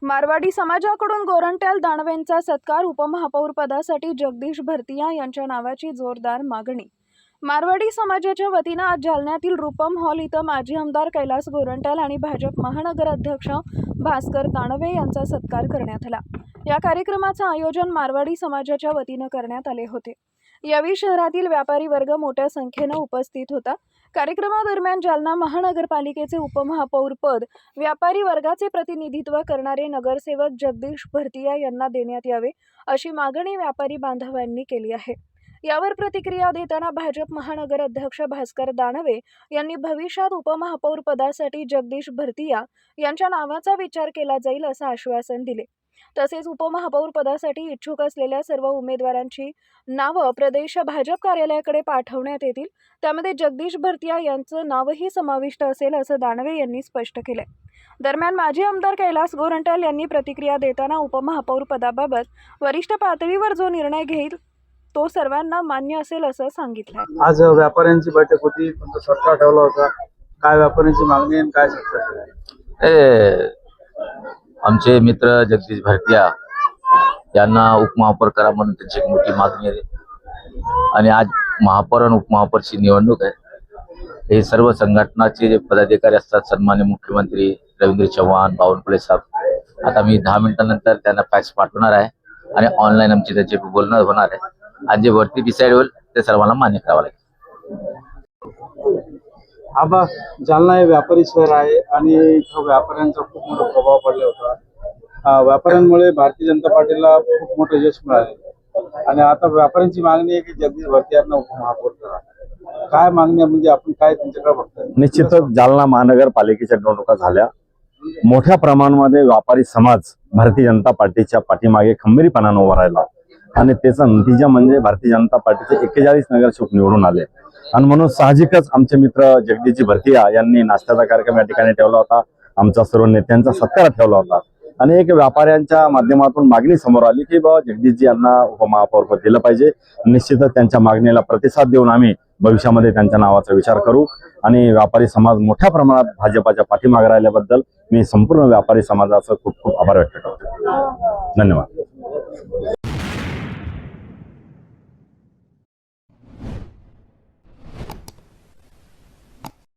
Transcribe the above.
मारवाडी समाजाकडून गोरंट्याल दानवेंचा सत्कार. उपमहापौर पदासाठी जगदीश भरतिया यांच्या नावाची जोरदार मागणी. मारवाडी समाजाच्या वतीनं आज जालन्यातील रूपम हॉल इथं माजी आमदार कैलास गोरंट्याल आणि भाजप महानगर अध्यक्ष भास्कर दानवे यांचा सत्कार करण्यात आला. या कार्यक्रमाचं आयोजन मारवाडी समाजाच्या वतीनं करण्यात आले होते. यावेळी शहरातील व्यापारी वर्ग मोठ्या संख्येनं उपस्थित होता. कार्यक्रमादरम्यान जालना महानगरपालिकेचे उपमहापौर पद व्यापारी वर्गाचे प्रतिनिधित्व करणारे नगरसेवक जगदीश भरतिया यांना देण्यात यावे अशी मागणी व्यापारी बांधवांनी केली आहे. यावर प्रतिक्रिया देताना भाजप महानगर अध्यक्ष भास्कर दानवे यांनी भविष्यात उपमहापौर पदासाठी जगदीश भरतिया यांच्या नावाचा विचार केला जाईल असं आश्वासन दिले. तसेच उपमहापौर पदासाठी इच्छुक असलेल्या सर्व उमेदवारांची नावं प्रदेश भाजप कार्यालयाकडे पाठवण्यात येतील. त्यामध्ये जगदीश भरतिया यांचं नावही समाविष्ट असेल असं दानवे यांनी स्पष्ट केले. दरम्यान माजी आमदार कैलास गोरंट्याल यांनी प्रतिक्रिया देताना उपमहापौर पदाबाबत वरिष्ठ पातळीवर जो निर्णय घेईल तो सर्वांना मान्य असेल असं सांगितलं. आज व्यापाऱ्यांची बैठक होती, पण सरकार ठेवला होता. काय व्यापाऱ्यांची मागणी आणि काय सरकार? आमचे मित्र जगदीश भरतिया यांना उपमहापौर करा म्हणून त्यांची एक मोठी मागणी आहे. आणि आज महापौर आणि उपमहापौरची निवडणूक आहे. हे सर्व संघटनाचे जे पदाधिकारी असतात, सन्मान्य मुख्यमंत्री रवींद्र चव्हाण, बावनकुळे साहेब, आता मी 10 मिनिटांनंतर त्यांना फॅक्स पाठवणार आहे आणि ऑनलाईन आमची त्याचे बोलणं होणार आहे. आणि जे वरती डिसाईड होईल ते सर्वांना मान्य करावं लागेल. आबा, जालना हे व्यापारी शहर आहे आणि इथं व्यापाऱ्यांचा खूप मोठा प्रभाव पडला होता. व्यापाऱ्यांमुळे भारतीय जनता पार्टीला खूप मोठं यश मिळाले आणि आता व्यापाऱ्यांची मागणी आहे की जगदीश भरतियांना उपमहापौर करा. काय मागणी आहे, म्हणजे आपण काय त्यांच्याकडे बघताय? निश्चितच जालना महानगरपालिकेच्या निवडणुका झाल्या. मोठ्या प्रमाणामध्ये व्यापारी समाज भारतीय जनता पार्टीच्या पाठीमागे खंबीरपणाने उभा राहिला आणि त्याचा नतीजा म्हणजे भारतीय जनता पार्टीचे 41 नगरसेवक निवडून आले. आणि म्हणून साहजिकच आमचे मित्र जगदीशजी भरतिया यांनी नाश्त्याचा कार्यक्रम या ठिकाणी ठेवला होता. आमचा सर्व नेत्यांचा सत्कार ठेवला होता आणि एक व्यापाऱ्यांच्या माध्यमातून मागणी समोर आली की बाबा जगदीशजी यांना उपमहापौर पद दिलं पाहिजे. निश्चितच त्यांच्या मागणीला प्रतिसाद देऊन आम्ही भविष्यामध्ये त्यांच्या नावाचा विचार करू. आणि व्यापारी समाज मोठ्या प्रमाणात भाजपाच्या पाठीमागे राहिल्याबद्दल मी संपूर्ण व्यापारी समाजाचं खूप खूप आभार व्यक्त करतो. धन्यवाद.